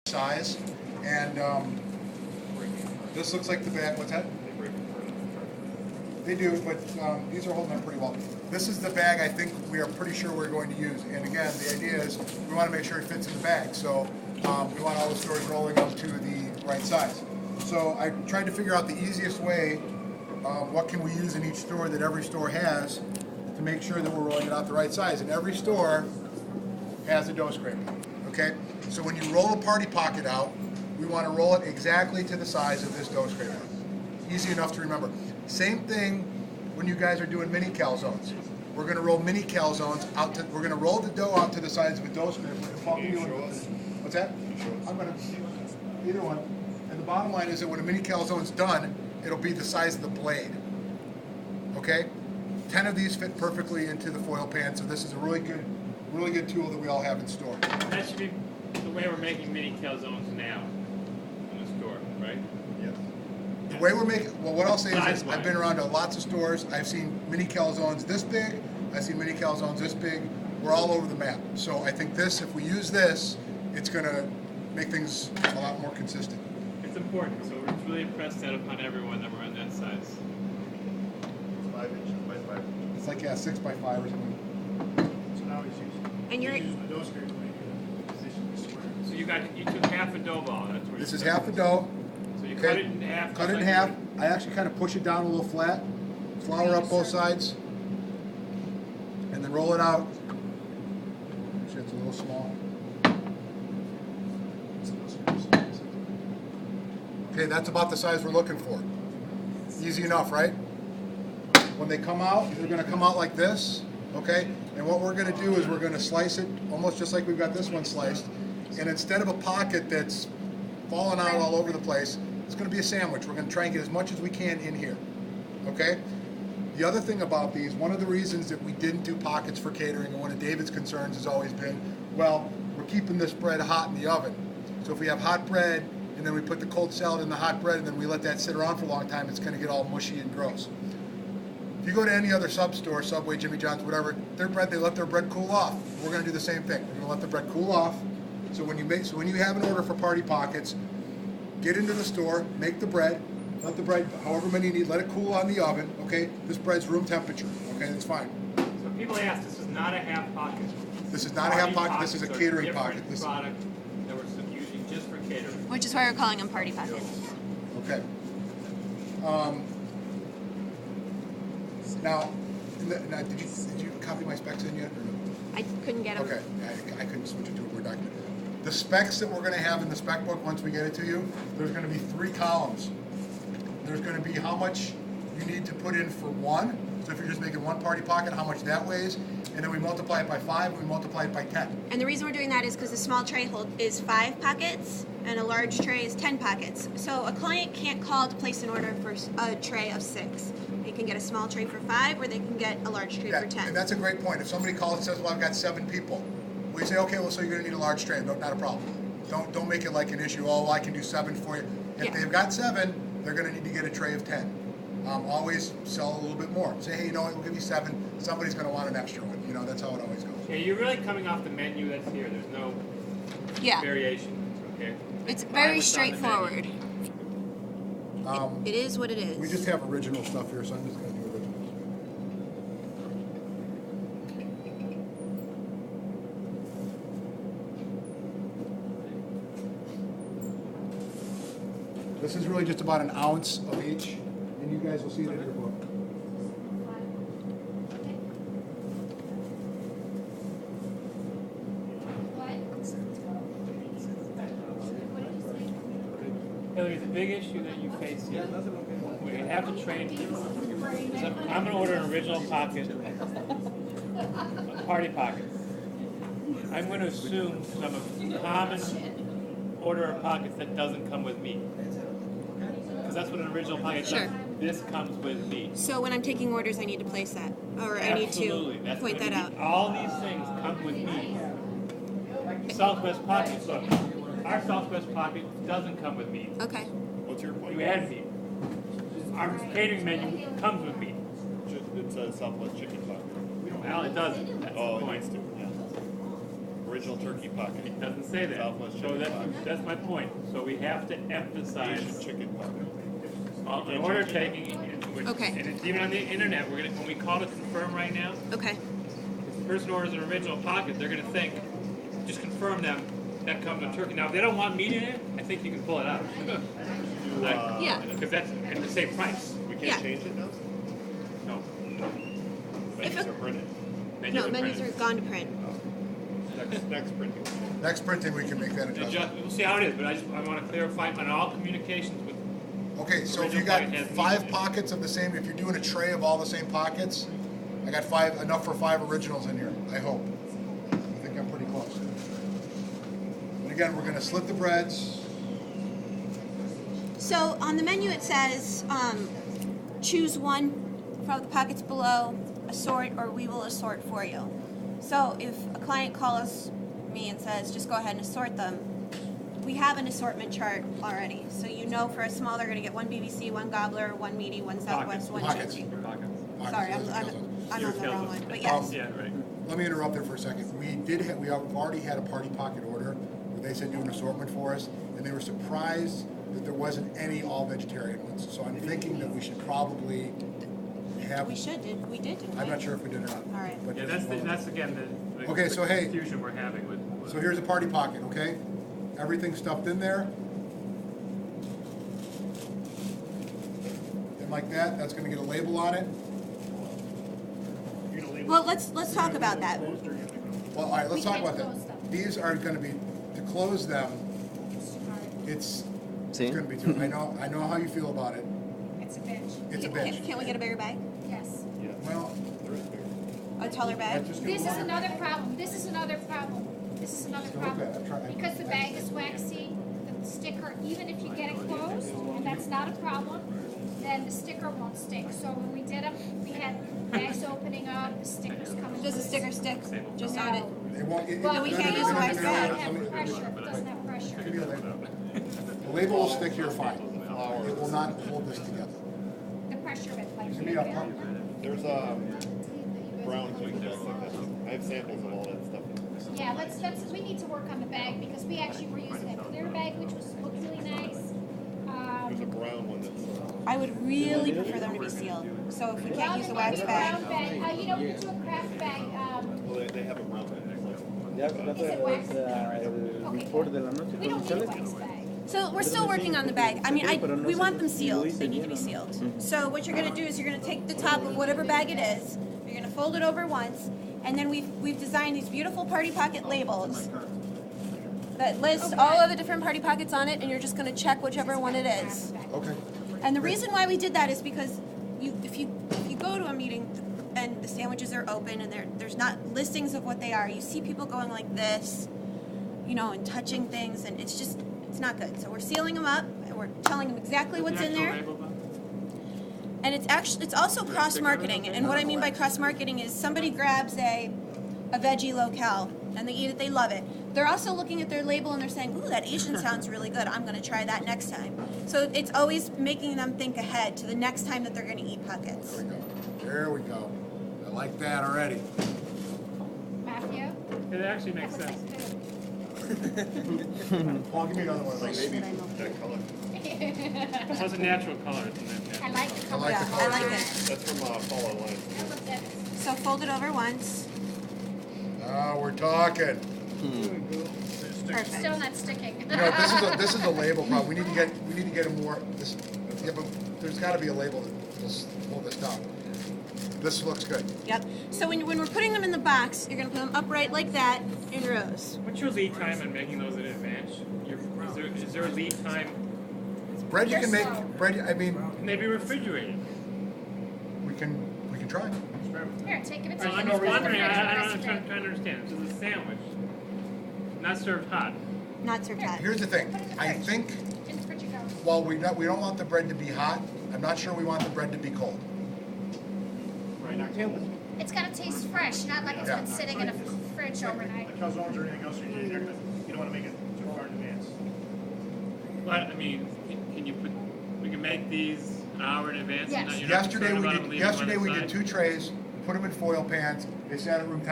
size, and this looks like the bag. What's that? They do, but these are holding up pretty well. This is the bag I think we are pretty sure we're going to use. And again, the idea is we want to make sure it fits in the bag. So we want all the stores rolling up to the right size. So I tried to figure out the easiest way, what can we use in each store that every store has to make sure that we're rolling it out the right size. And every store has a dough scraper, okay? So when you roll a party pocket out, we want to roll it exactly to the size of this dough scraper. Easy enough to remember. Same thing when you guys are doing mini calzones. We're going to roll mini calzones out to, we're going to roll the dough out to the size of a dough scraper. What's that? I'm going to, either one. And the bottom line is that when a mini calzone's done, it'll be the size of the blade. Okay? 10 of these fit perfectly into the foil pan, so this is a really good tool that we all have in store. That should be the way we're making mini calzones now in the store, right? Yes. The way we're making, well, what I'll say is this, I've been around to lots of stores. I've seen mini calzones this big. I've seen mini calzones this big. We're all over the map. So I think this, if we use this, it's going to make things a lot more consistent. It's important, so we're really impressed that upon everyone that we're on that size. 5 inches by 5 inches. It's like, yeah, 6 by 5 or something. So now he's using. And you're using the dough scraper to make it position the square. So you took half a dough ball. That's what This you is said. half the dough. So you Okay. cut it in half. Cut it in just half. like I actually kind of push it down a little flat. Flour up both sides. And then roll it out. Actually, it's a little small. Okay, that's about the size we're looking for. Easy enough, right? When they come out, they're going to come out like this, okay? And what we're going to do is we're going to slice it almost just like we've got this one sliced. And instead of a pocket that's falling out all over the place, it's going to be a sandwich. We're going to try and get as much as we can in here, okay? The other thing about these, one of the reasons that we didn't do pockets for catering, and one of David's concerns has always been, well, we're keeping this bread hot in the oven. So if we have hot bread, and then we put the cold salad in the hot bread, and then we let that sit around for a long time, it's going to get all mushy and gross. If you go to any other sub store, Subway, Jimmy John's, whatever, their bread, they let their bread cool off. We're going to do the same thing. We're going to let the bread cool off. So when you have an order for party pockets, get into the store, make the bread, let the bread, however many you need, let it cool on the oven. Okay, this bread's room temperature. Okay, that's fine. So people ask, this is not a half pocket. This is not a half pocket. This is a Pockets are catering different pocket. This. product that we're using just for catering. which is why we're calling them party pockets. Okay. Now, did you copy my specs in yet? Or no? I couldn't get them. Okay, I couldn't switch it to a Word document. The specs that we're going to have in the spec book once we get it to you, there's going to be 3 columns. There's going to be how much you need to put in for one. So if you're just making one party pocket, how much that weighs, and then we multiply it by 5, and we multiply it by 10. And the reason we're doing that is because the small tray is 5 pockets and a large tray is 10 pockets. So a client can't call to place an order for a tray of 6. They can get a small tray for 5, or they can get a large tray for 10. And that's a great point. If somebody calls and says, "Well, I've got 7 people," we say, "Okay, well, so you're going to need a large tray." No, not a problem. Don't make it like an issue. Oh, well, I can do 7 for you. If Yeah. they've got 7, they're going to need to get a tray of 10. Always sell a little bit more. Say, hey, you know what? We'll give you 7. Somebody's going to want an extra one. You know, that's how it always goes. Yeah, you're really coming off the menu that's here. There's no Yeah, variation. Okay. it's Buy very what's on the menu. straightforward. Um, It is what it is. We just have original stuff here, so I'm just going to do originals. This is really just about an ounce of each, and you guys will see it in your book. Hillary, the big issue that you face here, we have to train people. So I'm going to order an original pocket, a party pocket. I'm going to assume some common order of pockets that doesn't come with meat. Because that's what an original pocket Sure. does. This comes with meat. So when I'm taking orders, I need to place that, or I need Absolutely. to That's point gonna that be- out. All these things come with meat. Southwest pocket, look, our Southwest pocket doesn't come with meat. Okay. What's your point? You add meat. Our catering menu comes with meat. It says Southwest chicken pocket. Well, it doesn't. That's Oh, the it point. needs to. Yeah. original turkey pocket. It doesn't say that. Southwest So chicken that's, pocket. that's my point. So we have to emphasize Asian chicken pocket. in order taking, Okay. and it's even on the internet, we're gonna, when we call to confirm right now, Okay. if the person orders an original pocket, they're gonna think, just confirm them, that comes with turkey. Now, if they don't want meat in it, I think you can pull it out. Yeah. Because that's at the same price. We can't Yeah. change it now? No. Menus it- are printed. Menus No, are menus are printed. gone to print. Next printing. Next printing, we can make that They adjustment. just, we'll see how it is, but I wanna clarify on all communications with, Okay, so if you Original got pocket has meat in 5 it. pockets of the same, if you're doing a tray of all the same pockets, I got 5, enough for 5 originals in here, I hope. I think I'm pretty close. And again, we're gonna slit the breads. So on the menu it says, choose one from the pockets below, assort, or we will assort for you. So if a client calls me and says, just go ahead and assort them, we have an assortment chart already. So you know for a small, they're gonna get one BBC, one Gobbler, one Meaty, one Southwest, one Pockets. Chelsea. pockets. Sorry, I'm on the wrong one, but yes. Yeah, right. Let me interrupt there for a second. We already had a party pocket order where they said do an assortment for us, and they were surprised that there wasn't any all vegetarian ones. So I'm thinking that we should probably have. We did, didn't we? I'm not sure if we did or not. All right. but Yeah, that's again the Okay, so hey- confusion we're having with. So here's a party pocket, okay? Everything stuffed in there. And like that, that's gonna get a label on it. You're gonna leave Well, let's talk about that. closed or you're gonna go? Well, all right, let's We talk can't about that. close them. These are gonna be, to close them, it's See? gonna be too, I know how you feel about it. It's a bitch. It's a Can't- bitch. Can't we get a bigger bag? Yes. Yeah, Well, there is bigger. A taller bag? that's just gonna This is look- another problem. This is another problem. This is another Still okay, I'm problem. trying- Because the bag is waxy, the sticker, even if you get it closed, and that's not a problem, then the sticker won't stick. So when we did them, we had bags opening up, the stickers coming. Does the loose. sticker stick just on it? It won't, it, Well, we no, can't no, use no, no, wax no, bag, no, it no, no, have pressure, it doesn't have pressure. Give me a label. The label will stick here fine. It will not hold this together. The pressure of it, like. Give me a pump. There's brown paper bags like that. I have samples of all that stuff. Yeah, we need to work on the bag because we actually were using a clear bag, which looked really nice. There's a brown one that's, I would really prefer them to be sealed. So if we can't use a wax bag, Brown bag, you know, we could do a craft bag, well, they have a brown bag. Ya trata Is it wax? el report de la noche we don't need a con wax bag. so we're still working on the bag. I mean, we want them sealed. They need to be sealed. So what you're gonna do is you're gonna take the top of whatever bag it is, you're gonna fold it over once, and then we've designed these beautiful party pocket labels that list all of the different party pockets on it, and you're just gonna check whichever one it is. Okay. And the reason why we did that is because if you go to a meeting and the sandwiches are open and there's not listings of what they are, you see people going like this, you know, and touching things, and it's not good. So we're sealing them up, and we're telling them exactly what's in there. And it's also cross marketing. And what I mean by cross marketing is somebody grabs a veggie locale and they eat it, they love it. They're also looking at their label and they're saying, "Ooh, that Asian sounds really good. I'm going to try that next time." So it's always making them think ahead to the next time that they're going to eat pockets. There we go. There we go. I like that already. Matthew? It actually That makes was sense. like good. Paul, give me another one of Like those. maybe that color. It has a natural color. It's I like the color. like Yeah, the I color like too. it. That's from Paula Line. I looked at it. So fold it over once. Now we're talking. Perfect. Still not sticking. You know, this is a label problem. We need to get a more. Yeah, but there's got to be a label that will hold this down. This looks good. Yep. So when we're putting them in the box, you're going to put them upright like that in rows. What's your lead time in making those in advance? Is there a lead time? Bread you can make. Yes. Bread. I mean, Can they be refrigerated? we can try. Here, take it. I'm just wondering. I'm trying to understand. This is a sandwich, not served hot. Not served hot. Here's the thing. I think In the fridge it goes. while we don't want the bread to be hot, I'm not sure we want the bread to be cold. Right now. It's gotta taste fresh, not like it's Yeah. been sitting in a fridge overnight. Like calzones or anything else you do there, you don't want to make it too far in advance. But I mean, can you put? We can make these an hour in advance. Yes. And you're not Yesterday concerned we about did. them leaving on Yesterday the we side? did 2 trays. Put them in foil pans. They sat at room temperature.